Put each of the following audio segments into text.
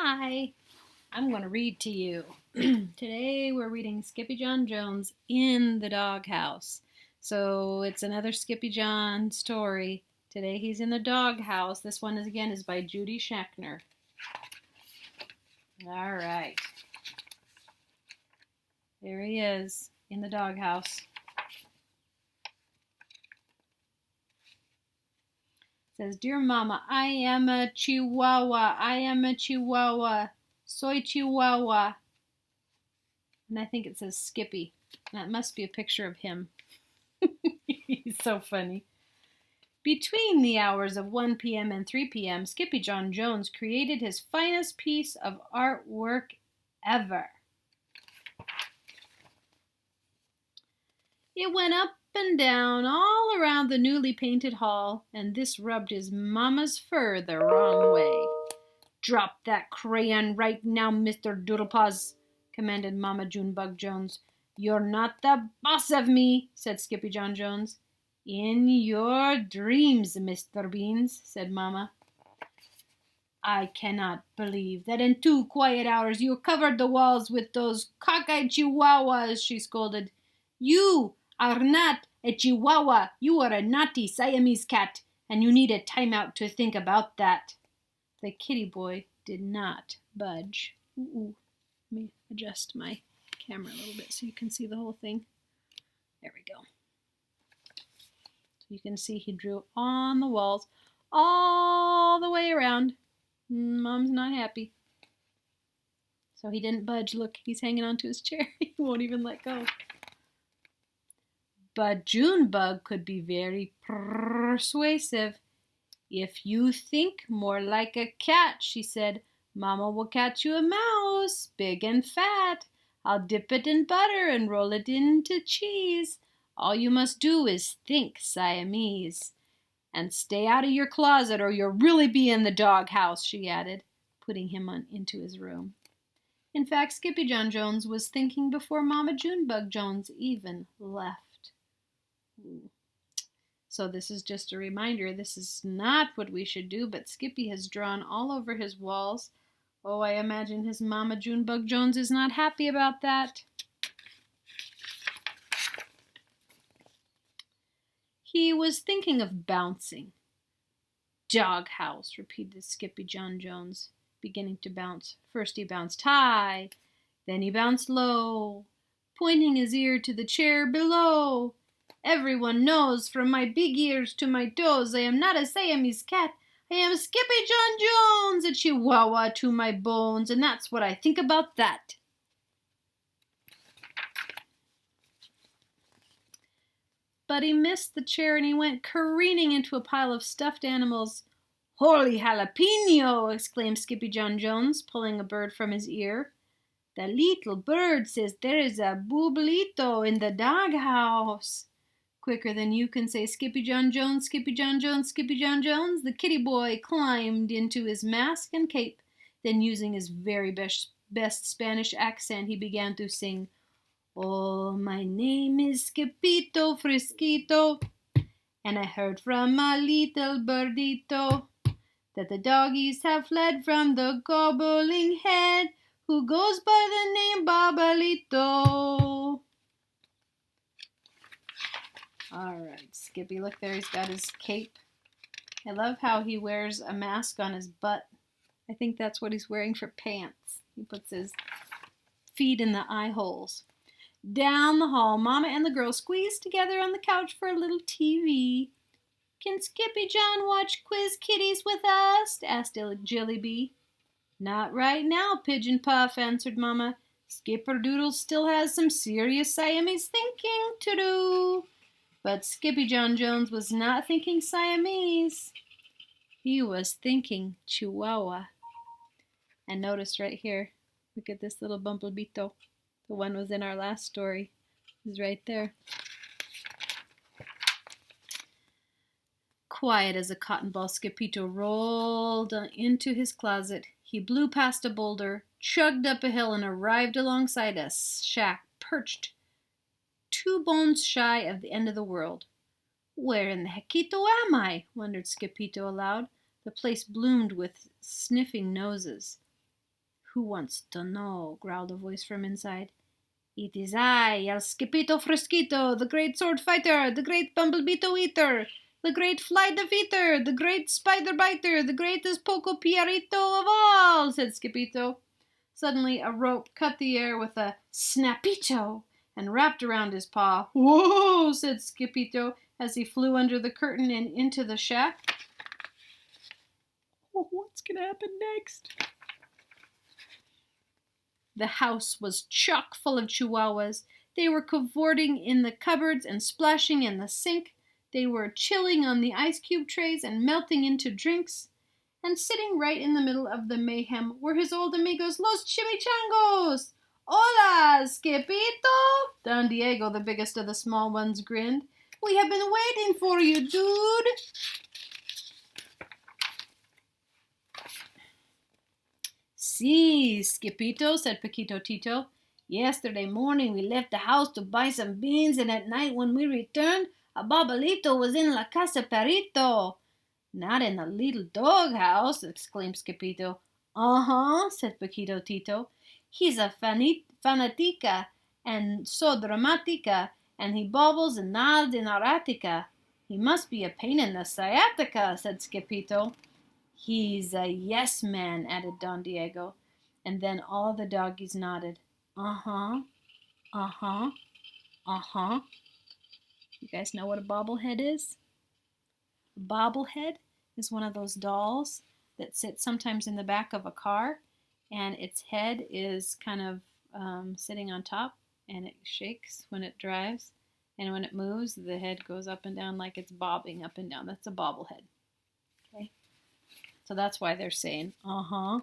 Hi, I'm going to read to you. Today we're reading Skippyjon Jones in the Doghouse. So it's another Skippyjon story. Today he's in the doghouse. This one is by Judy Schachner. All right. There he is in the doghouse. It says, "Dear Mama, I am a Chihuahua. I am a Chihuahua. Soy Chihuahua." And I think it says Skippy. That must be a picture of him. He's so funny. Between the hours of 1 p.m. and 3 p.m., Skippyjon Jones created his finest piece of artwork ever. It went up and down all around the newly painted hall, and this rubbed his mama's fur the wrong way. "Drop that crayon right now, Mr. Doodlepaws," commanded Mama Junebug Jones. "You're not the boss of me," said Skippyjon Jones. "In your dreams, Mr. Beans," said Mama. "I cannot believe that in 2 quiet hours you covered the walls with those cockeyed chihuahuas," she scolded. "You are not a chihuahua. You are a naughty Siamese cat, and you need a timeout to think about that." The kitty boy did not budge. Let me adjust my camera a little bit so you can see the whole thing. There we go. So you can see he drew on the walls all the way around. Mom's not happy. So he didn't budge. Look, he's hanging onto his chair. He won't even let go. But Junebug could be very persuasive. "If you think more like a cat," she said, "Mama will catch you a mouse, big and fat. I'll dip it in butter and roll it into cheese. All you must do is think Siamese. And stay out of your closet or you'll really be in the doghouse," she added, putting him into his room. In fact, Skippyjon Jones was thinking before Mama Junebug Jones even left. So this is just a reminder. This is not what we should do, but Skippy has drawn all over his walls. Oh, I imagine his Mama Junebug Jones is not happy about that. He was thinking of bouncing. "Doghouse," repeated Skippyjon Jones, beginning to bounce. First he bounced high, then he bounced low, pointing his ear to the chair below. "Everyone knows from my big ears to my toes I am not a Siamese cat. I am Skippyjon Jones, a Chihuahua to my bones, and that's what I think about that." But he missed the chair and he went careening into a pile of stuffed animals. "Holy jalapeno!" exclaimed Skippyjon Jones, pulling a bird from his ear. "The little bird says there is a boobalito in the doghouse." Quicker than you can say Skippyjon Jones, Skippyjon Jones, Skippyjon Jones, the kitty boy climbed into his mask and cape. Then, using his very best Spanish accent, he began to sing, "Oh, my name is Skippito Frisquito, and I heard from a little birdito that the doggies have fled from the gobbling head who goes by the name Babalito." All right, Skippy, look there, he's got his cape. I love how he wears a mask on his butt. I think that's what he's wearing for pants. He puts his feet in the eye holes. Down the hall, Mama and the girls squeezed together on the couch for a little TV. "Can Skippyjon watch Quiz Kitties with us?" asked Jilly-Bee. "Not right now, Pigeon Puff," answered Mama. "Skipperdoodle still has some serious Siamese thinking to do." But Skippyjon Jones was not thinking Siamese. He was thinking Chihuahua. And notice right here, look at this little bumblebito. The one was in our last story. He's right there. Quiet as a cotton ball, Skippito rolled into his closet. He blew past a boulder, chugged up a hill, and arrived alongside a shack perched 2 bones shy of the end of the world. "Where in the heckito am I?" wondered Skippito aloud. The place bloomed with sniffing noses. Who wants to know? Growled a voice from inside. It is I, El Skippito Fresquito, the great sword fighter, the great bumblebeetle eater, the great fly defeater, the great spider biter, the greatest poco piarito of all, said Skippito. Suddenly a rope cut the air with a snapito and wrapped around his paw. Whoa, said Skippito as he flew under the curtain and into the shack. Oh, what's going to happen next? The house was chock full of chihuahuas. They were cavorting in the cupboards and splashing in the sink. They were chilling on the ice cube trays and melting into drinks. And sitting right in the middle of the mayhem were his old amigos, Los Chimichangos. Hola, Skippito! Don Diego, the biggest of the small ones, grinned. We have been waiting for you, dude. Si, Skippito, said Paquito Tito. Yesterday morning we left the house to buy some beans, and at night when we returned, a Babalito was in La Casa Perito. Not in the little doghouse, exclaimed Skippito. Uh-huh, said Paquito Tito. He's a fanatica and so dramatica, and he bobbles and nods in aratica. He must be a pain in the sciatica, said Skippito. He's a yes man, added Don Diego. And then all the doggies nodded. Uh-huh, uh-huh, uh-huh. You guys know what a bobblehead is? A bobblehead is one of those dolls that sits sometimes in the back of a car, and its head is kind of sitting on top, and it shakes when it drives, and when it moves, the head goes up and down like it's bobbing up and down. That's a bobblehead. Okay, so that's why they're saying, uh-huh.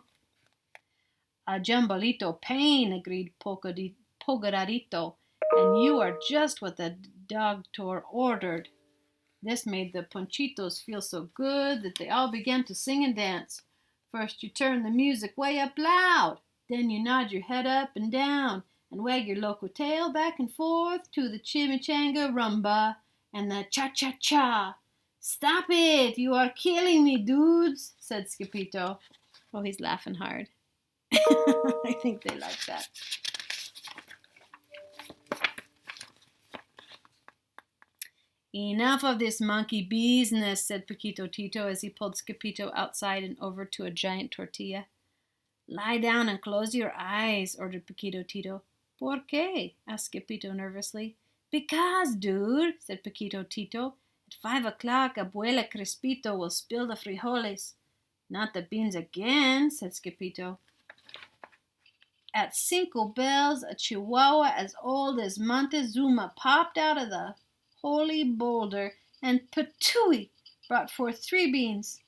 A jumbalito pain, agreed Pogodarito, and you are just what the doctor ordered. This made the Ponchitos feel so good that they all began to sing and dance. First you turn the music way up loud, then you nod your head up and down, and wag your loco tail back and forth to the chimichanga rumba and the cha-cha-cha. Stop it, you are killing me, dudes, said Skippito. Oh, he's laughing hard. I think they like that. Enough of this monkey business, said Paquito Tito as he pulled Skippito outside and over to a giant tortilla. Lie down and close your eyes, ordered Paquito Tito. ¿Por qué? Asked Skippito nervously. Because, dude, said Paquito Tito, at 5 o'clock Abuela Crespito will spill the frijoles. Not the beans again, said Skippito. At cinco bells, a chihuahua as old as Montezuma popped out of the holy boulder, and Patooey brought forth 3 beans.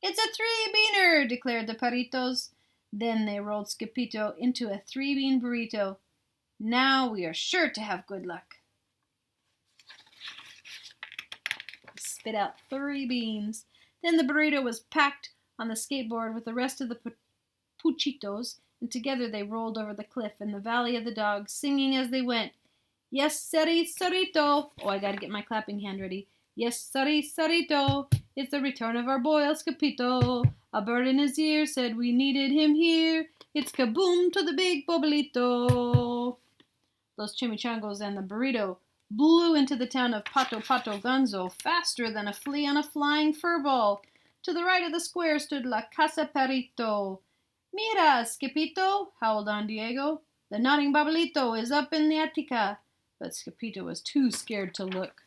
It's a 3-beaner, declared the Paritos. Then they rolled Skippito into a 3-bean burrito. Now we are sure to have good luck. Spit out 3 beans. Then the burrito was packed on the skateboard with the rest of the Puchitos, and together they rolled over the cliff in the Valley of the Dogs, singing as they went. Yes, sirree, sirrito. Oh, I gotta get my clapping hand ready. Yes, sirree, sirrito. It's the return of our boy El Skippito. A bird in his ear said we needed him here. It's kaboom to the big bobolito. Those chimichangos and the burrito blew into the town of Pato Pato Gonzo faster than a flea on a flying furball. To the right of the square stood La Casa Perito. Mira, Skippito, howled Don Diego. The nodding Babalito is up in the Attica. But Skippito was too scared to look.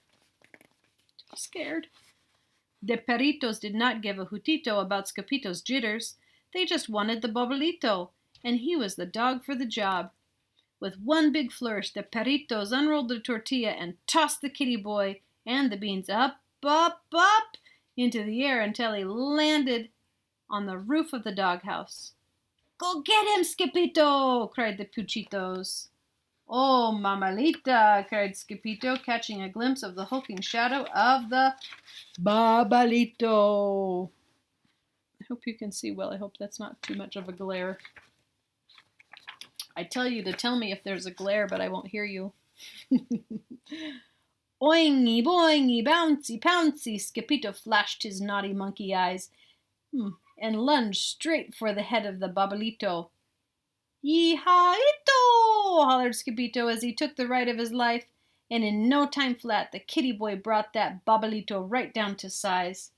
Too scared. The Peritos did not give a hootito about Skippito's jitters. They just wanted the Babalito, and he was the dog for the job. With one big flourish, the Peritos unrolled the tortilla and tossed the kitty boy and the beans up, up, up into the air until he landed on the roof of the doghouse. Go get him, Skippito! Cried the Puchitos. Oh, Mamalita! Cried Skippito, catching a glimpse of the hulking shadow of the Babalito. I hope you can see well. I hope that's not too much of a glare. I tell you to tell me if there's a glare, but I won't hear you. Oingy, boingy, bouncy, pouncy, Skippito flashed his naughty monkey eyes and lunged straight for the head of the Babalito. Yee-haw-ito! Hollered Skippyjo as he took the ride of his life, and in no time flat the kitty boy brought that Babalito right down to size.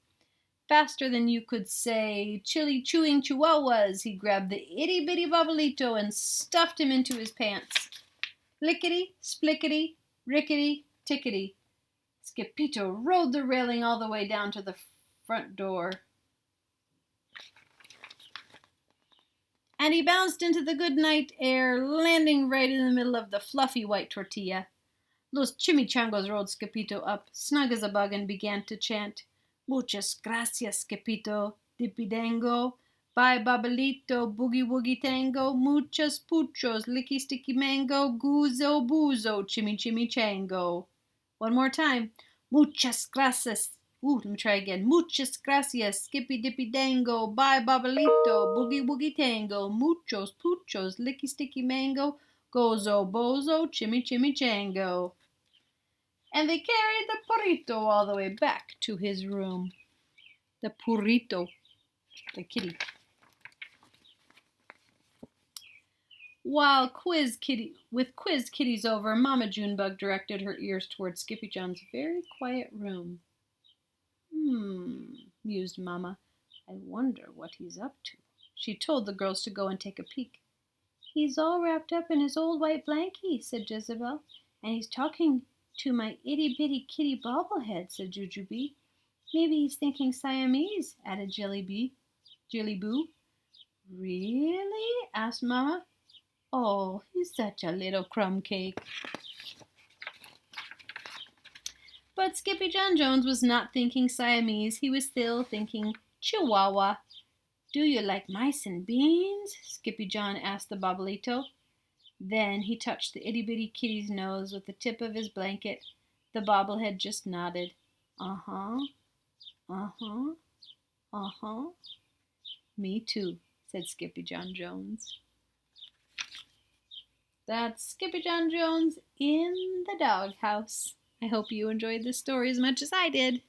Faster than you could say chili chewing chihuahuas, he grabbed the itty-bitty Babalito and stuffed him into his pants. Lickety, splickety, rickety, tickety. Skippyjo rode the railing all the way down to the front door. And he bounced into the good night air, landing right in the middle of the fluffy white tortilla. Los chimichangos rolled Skippyjo up, snug as a bug, and began to chant, Muchas gracias, Skippyjo, dipidango. Bye, Babalito, boogie woogie tango. Muchos puchos, licky sticky mango. Guzo buzo, chimichango. One more time. Muchas gracias. Let me try again. Muchas gracias, skippy dippy dango. Bye, Babalito, boogie woogie tango. Muchos puchos, licky sticky mango. Gozo bozo, chimichango. And they carried the burrito all the way back to his room. The burrito, the kitty. While quiz kitties over, Mama Junebug directed her ears toward Skippyjon's very quiet room. Mused Mama. I wonder what he's up to. She told the girls to go and take a peek. He's all wrapped up in his old white blankie, said Jezebel, and he's talking to my itty-bitty kitty bobblehead, said Jujubee. Maybe he's thinking Siamese, added Jillyboo. Really? Asked Mama. Oh, he's such a little crumb cake. But Skippyjon Jones was not thinking Siamese. He was still thinking Chihuahua. Do you like mice and beans? Skippyjon asked the Babalito. Then he touched the itty-bitty kitty's nose with the tip of his blanket. The bobblehead just nodded. Uh-huh. Uh-huh. Uh-huh. Me too, said Skippyjon Jones. That's Skippyjon Jones in the doghouse. I hope you enjoyed this story as much as I did.